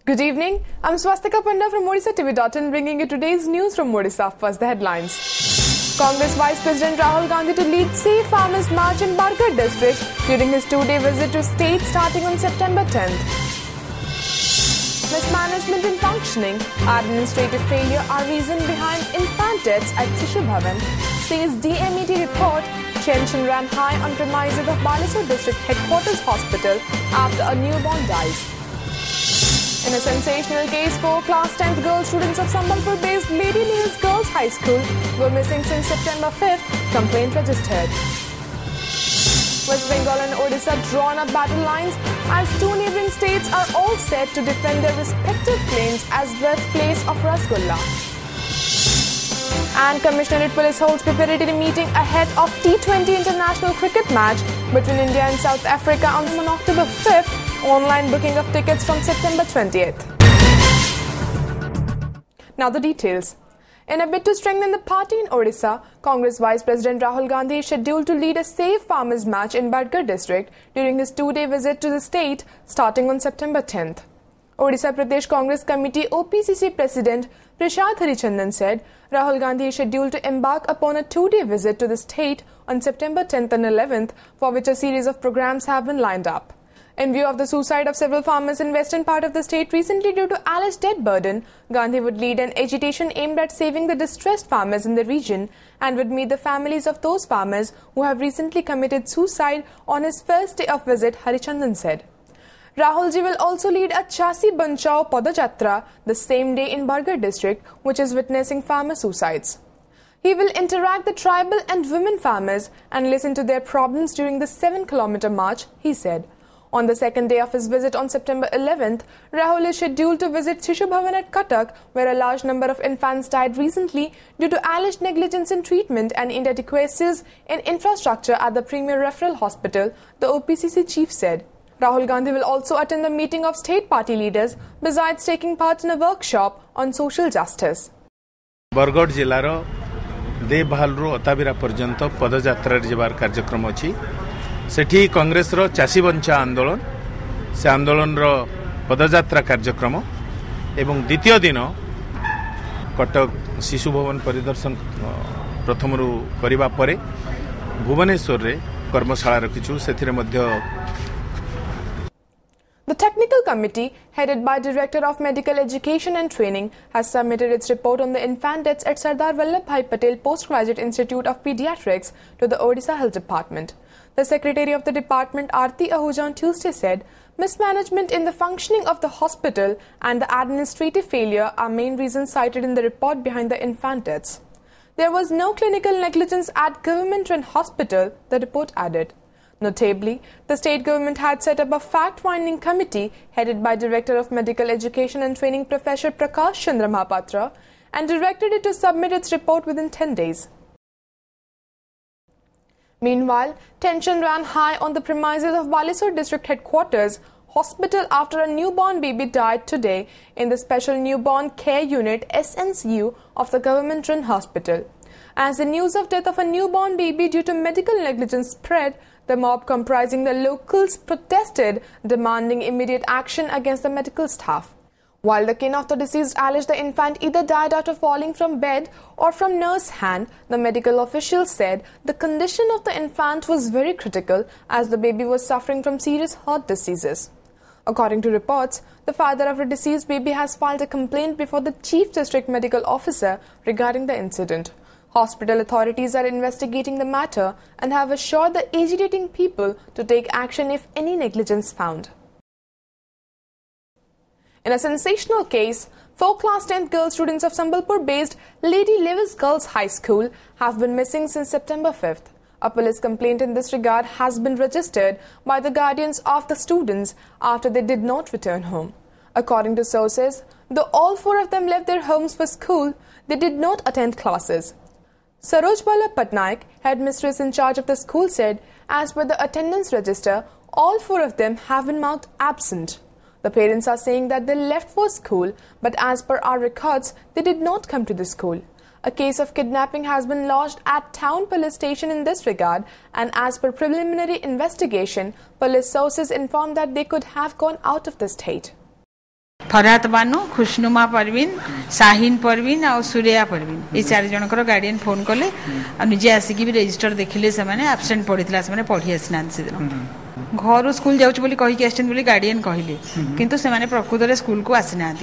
Good evening. I'm Swastika Panda from OdishaTV.in bringing you today's news from Odisha. First, the headlines. Congress Vice President Rahul Gandhi to lead Safe Farmers March in Bargarh district during his two-day visit to state starting on September 10th. Mismanagement in functioning, administrative failure are reason behind infant deaths at Sishu Bhavan, says DMET report. Tension ran high on premises of Balasore District Headquarters Hospital after a newborn dies. In a sensational case, 4 class 10th girl students of Sambalpur-based Lady Neils Girls High School were missing since September 5th, complaint registered. West Bengal and Odisha drawn up battle lines as two neighbouring states are all set to defend their respective claims as birthplace of Rasgulla. And Commissionerate Police holds preparatory meeting ahead of T20 international cricket match between India and South Africa on October 5th. Online booking of tickets from September 20th. Now the details. In a bid to strengthen the party in Odisha, Congress Vice President Rahul Gandhi is scheduled to lead a Safe Farmers March in Bargarh district during his two-day visit to the state starting on September 10th. Odisha Pradesh Congress Committee OPCC President Prashad Harichandan said Rahul Gandhi is scheduled to embark upon a two-day visit to the state on September 10th and 11th, for which a series of programs have been lined up. In view of the suicide of several farmers in western part of the state recently due to alleged debt burden, Gandhi would lead an agitation aimed at saving the distressed farmers in the region and would meet the families of those farmers who have recently committed suicide on his first day of visit, Harichandan said. Rahulji will also lead a Chasi Banchao Padayatra the same day in Bargarh district, which is witnessing farmer suicides. He will interact the tribal and women farmers and listen to their problems during the 7-kilometer march, he said. On the second day of his visit on September 11th, Rahul is scheduled to visit Sishu Bhavan at Cuttack, where a large number of infants died recently due to alleged negligence in treatment and inadequacies in infrastructure at the Premier Referral Hospital, the OPCC chief said. Rahul Gandhi will also attend a meeting of state party leaders, besides taking part in a workshop on social justice. Bargarh जिलार देवभालरू Attabira पर्यंत पदयात्रा जिबार कार्यक्रम अछि. सेठी कांग्रेस रो चासी बंचा आंदोलन से आंदोलन रो पदयात्रा कार्यक्रम एवं द्वितीय दिन कटक शिशु भवन परिदर्शन प्रथमरु करिबा परे भुवनेश्वर रे कर्मशाला रखिछु. सेथिरे मध्य The technical committee, headed by Director of Medical Education and Training, has submitted its report on the infant deaths at Sardar Vallabhbhai Patel Postgraduate Institute of Pediatrics to the Odisha Health Department. The Secretary of the department, Aarti Ahuja, on Tuesday said, mismanagement in the functioning of the hospital and the administrative failure are main reasons cited in the report behind the infant deaths. There was no clinical negligence at government-run hospital, the report added. Notably, the state government had set up a fact-finding committee headed by Director of Medical Education and Training Professor Prakash Chandra Mahapatra and directed it to submit its report within 10 days. Meanwhile, tension ran high on the premises of Balasore District Headquarters Hospital after a newborn baby died today in the Special Newborn Care Unit SNCU of the government-run hospital. As the news of death of a newborn baby due to medical negligence spread, the mob comprising the locals protested, demanding immediate action against the medical staff. While the kin of the deceased alleged the infant either died after falling from bed or from nurse's hand, the medical officials said the condition of the infant was very critical as the baby was suffering from serious heart diseases. According to reports, the father of the deceased baby has filed a complaint before the Chief District Medical Officer regarding the incident. Hospital authorities are investigating the matter and have assured the agitating people to take action if any negligence found. In a sensational case, 4 class 10th girl students of Sambalpur-based Lady Neils Girls High School have been missing since September 5th. A police complaint in this regard has been registered by the guardians of the students after they did not return home. According to sources, though all 4 of them left their homes for school, they did not attend classes. Sarojbala Patnaik, headmistress in charge of the school, said, as per the attendance register, all 4 of them have been marked absent. The parents are saying that they left for school, but as per our records, they did not come to the school. A case of kidnapping has been lodged at Town Police Station in this regard, and as per preliminary investigation, police sources informed that they could have gone out of the state. Farhat Bano, खुशनुमा परवीन, शाहीन परवीन और सूर्या परवीन ये 4 जनकर guardian phone कले आ निजे आसिक भी register देखिले से माने absent पड़ितला से माने पढ़ी आसिना से दिन घर स्कूल जाउछ बोली कहि के आछन बोली गार्डियन कहिले किंतु से माने प्रकृत रे स्कूल को आसिना।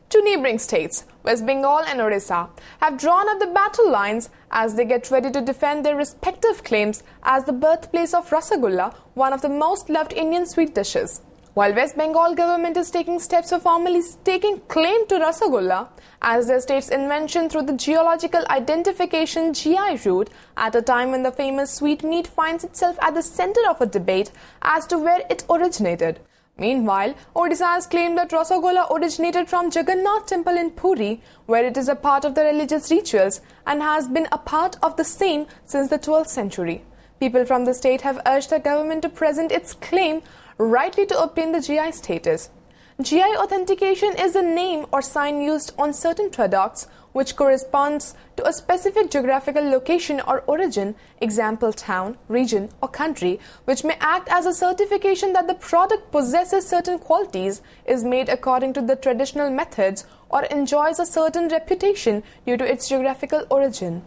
Two neighboring states, West Bengal and Odisha, have drawn up the battle lines as they get ready to defend their respective claims as the birthplace of Rasagulla, one of the most loved Indian sweet dishes. While West Bengal government is taking steps for formally staking claim to Rasagulla as their state's invention through the geological identification GI route at a time when the famous sweetmeat finds itself at the center of a debate as to where it originated. Meanwhile, Odisha has claimed that Rasagola originated from Jagannath Temple in Puri, where it is a part of the religious rituals and has been a part of the same since the 12th century. People from the state have urged the government to present its claim rightly to obtain the GI status. GI authentication is a name or sign used on certain products which corresponds to a specific geographical location or origin, example town, region or country, which may act as a certification that the product possesses certain qualities, is made according to the traditional methods or enjoys a certain reputation due to its geographical origin.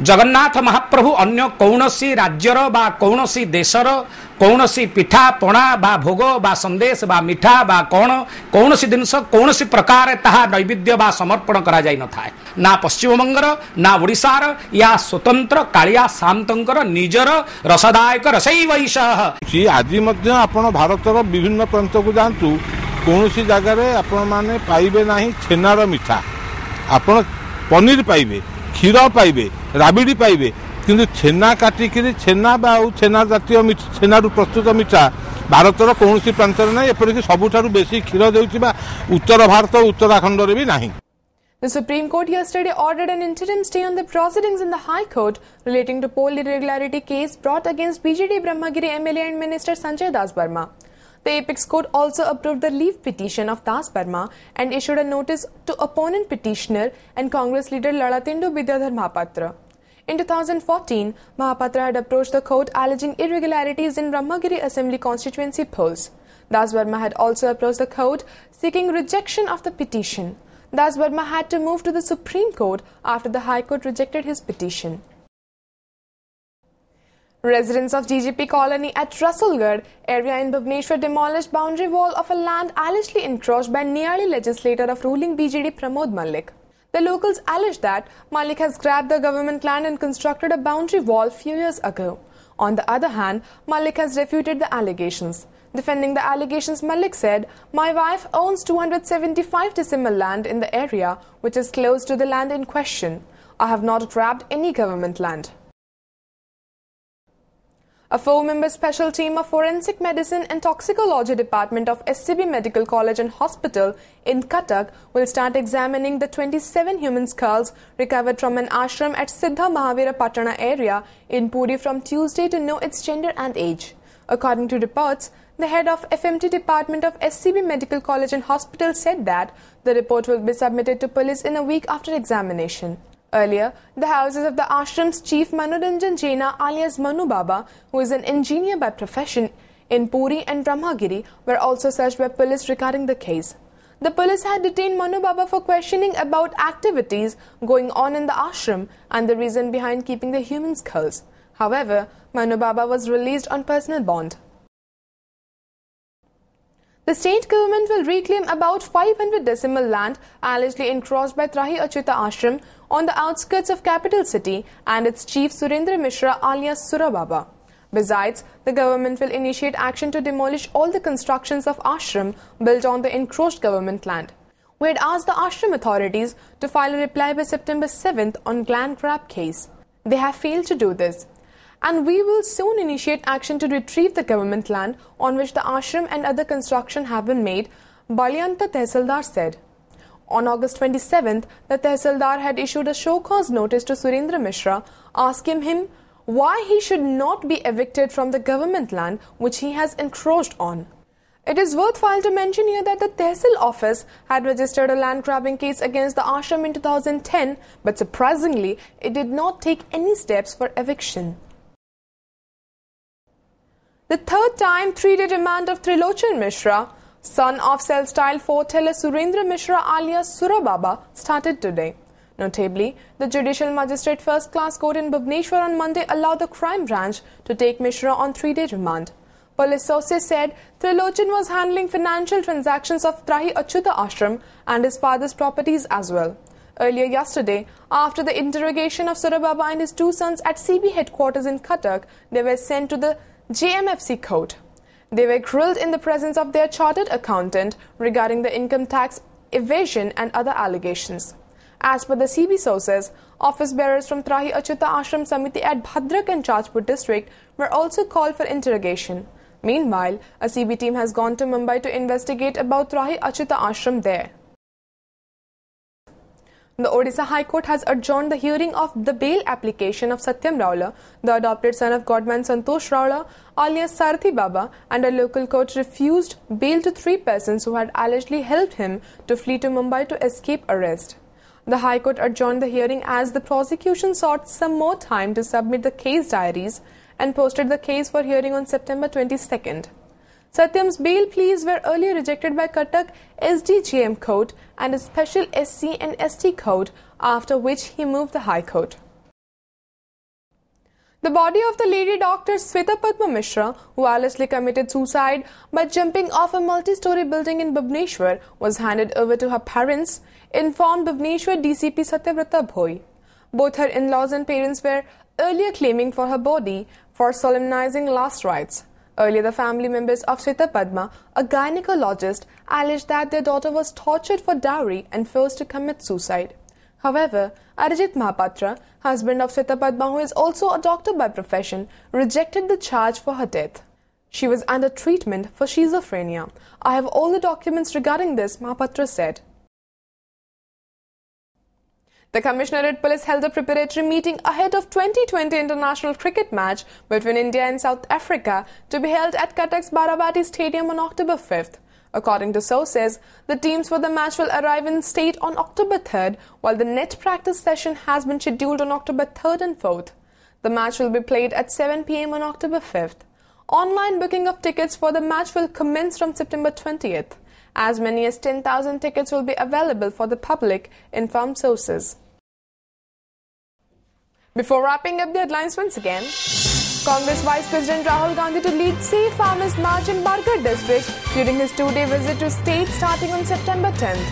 Jagannath महाप्रभु अन्य कौनसी राज्यर बा कौनसी देशर कौनसी पिठा पणा बा भोग बा संदेश बा मिठा बा कौनसी जिनस कौनसी प्रकार ताहा नैवेद्य बा समर्पण करा जाय न थाए ना पश्चिम बंगर ना ओडिशार या स्वतंत्र कालिया सामंतंकर निजर रसदायक रसई वैशः जी आज मध्य आपण भारतर विभिन्न प्रांत को जानतु कौनसी जगह रे आपण माने पाइबे नाही छेनार मिठा आपण पनीर पाइबे क्षीर पाइबे राबिड़ी पाइबे किंतु छेना काटिकी छेना छेना जातीय छेनारू प्रस्तुत मिठा भारतर कौन प्रांत ना एपरिक सबुठारु बेसी क्षीर देउथिबा उत्तर भारत उत्तराखंड रे भी नाही। The Supreme Court yesterday ordered an interim stay on the proceedings in the High Court relating to poll irregularity case brought against BJD Brahmagiri MLA and Minister Sanjay Das Barma. The Apex Court also approved the leave petition of Das Barma and issued a notice to opponent petitioner and Congress leader Lalatendu Vidyadhar Mahapatra. In 2014, Mahapatra had approached the court alleging irregularities in Brahmagiri Assembly constituency polls. Das Barma had also approached the court seeking rejection of the petition. Das Barma had to move to the Supreme Court after the High Court rejected his petition. Residents of GGP colony at Rasulgarh area in Bhubaneswar demolished boundary wall of a land allegedly encroached by nearly legislator of ruling BJD Pramod Malik. The locals allege that Malik has grabbed the government land and constructed a boundary wall few years ago. On the other hand, Malik has refuted the allegations. Defending the allegations, Malik said, "My wife owns 275 decimal land in the area which is close to the land in question. I have not grabbed any government land." A 4-member special team of Forensic Medicine and Toxicology Department of SCB Medical College and Hospital in Cuttack will start examining the 27 human skulls recovered from an ashram at Siddha Mahavira Patana area in Puri from Tuesday to know its gender and age. According to reports, the head of FMT Department of SCB Medical College and Hospital said that the report will be submitted to police in a week after examination. Earlier, the houses of the ashram's chief Manoranjan Jaina alias Manu Baba, who is an engineer by profession, in Puri and Brahmagiri were also searched by police regarding the case. The police had detained Manu Baba for questioning about activities going on in the ashram and the reason behind keeping the human skulls. However, Manu Baba was released on personal bond. The state government will reclaim about 500 decimal land allegedly encroached by Trahi Achyuta Ashram on the outskirts of capital city and its chief Surendra Mishra alias Surababa. Besides, the government will initiate action to demolish all the constructions of ashram built on the encroached government land. We had asked the ashram authorities to file a reply by September 7th on land grab case. They have failed to do this. And we will soon initiate action to retrieve the government land on which the ashram and other construction have been made, Balyanta Tehsildar said. On August 27th, the Tehsildar had issued a show-cause notice to Surendra Mishra, asking him why he should not be evicted from the government land which he has encroached on. It is worthwhile to mention here that the Tehsil office had registered a land grabbing case against the ashram in 2010, but surprisingly, it did not take any steps for eviction. The third time 3-day remand of Trilochan Mishra, Son of self-styled foreteller Surendra Mishra alias Surababa started today. Notably, the Judicial Magistrate First Class Court in Bhubaneswar on Monday allowed the crime branch to take Mishra on 3-day remand. Police sources said Trilochan was handling financial transactions of Trahi Achyuta Ashram and his father's properties as well. Earlier yesterday, after the interrogation of Surababa and his two sons at CB headquarters in Cuttack, they were sent to the JMFC court. They were grilled in the presence of their chartered accountant regarding the income tax evasion and other allegations. As per the CB sources, office bearers from Trahi Achyuta Ashram Samiti at Bhadrak and Jajpur district were also called for interrogation. Meanwhile, a CB team has gone to Mumbai to investigate about Trahi Achyuta Ashram there. The Odisha High Court has adjourned the hearing of the bail application of Satyam Raula, the adopted son of Godman Santosh Raula, alias Sarthi Baba, and a local court refused bail to 3 persons who had allegedly helped him to flee to Mumbai to escape arrest. The High Court adjourned the hearing as the prosecution sought some more time to submit the case diaries and posted the case for hearing on September 22nd. Satyam's bail pleas were earlier rejected by Cuttack SDJM Court and a special SC and ST Court, after which he moved the High Court. The body of the lady doctor Sweta Padma Mishra, who allegedly committed suicide by jumping off a multi-story building in Bhubaneswar, was handed over to her parents, informed Bhubaneswar DCP Satyavrata Bhoi. Both her in-laws and parents were earlier claiming for her body for solemnizing last rites. Earlier, the family members of Sweta Padma, a gynecologist, alleged that their daughter was tortured for dowry and forced to commit suicide. However, Arijit Mahapatra, husband of Sweta Padma, who is also a doctor by profession, rejected the charge for her death. She was under treatment for schizophrenia. I have all the documents regarding this, Mahapatra said. The Commissionerate Police held a preparatory meeting ahead of 2020 international cricket match between India and South Africa to be held at Cuttack's Baravati Stadium on October 5th. According to sources, the teams for the match will arrive in state on October 3rd, while the net practice session has been scheduled on October 3rd and 4th. The match will be played at 7 p.m. on October 5th. Online booking of tickets for the match will commence from September 20th. As many as 10,000 tickets will be available for the public, informed sources. Before wrapping up the headlines once again, Congress Vice President Rahul Gandhi to lead Safe Farmers March in Bargarh district during his 2-day visit to state starting on September 10th.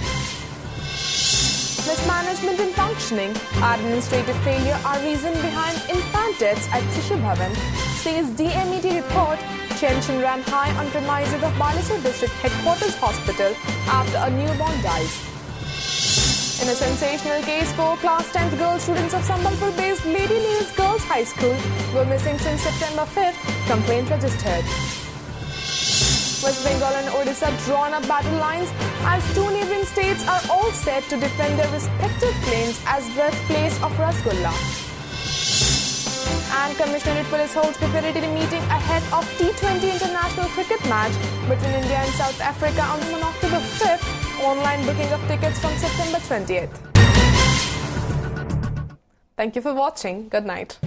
Mismanagement in functioning, administrative failure are reason behind infant deaths at Shishu Bhavan, says DMET report. Tension ran high on premises of Balasore District Headquarters Hospital after a newborn dies. In a sensational case, 4 class 10th girl students of Sambalpur-based Lady Neils Girls High School were missing since September 5th, complaint registered. West Bengal and Odisha drawn up battle lines as 2 neighbouring states are all set to defend their respective claims as birthplace of Rasgulla. And Commissionerate Police holds preparatory meeting ahead of T20 international cricket match between India and South Africa on October 5th. Online booking of tickets from September 20th. Thank you for watching. Good night.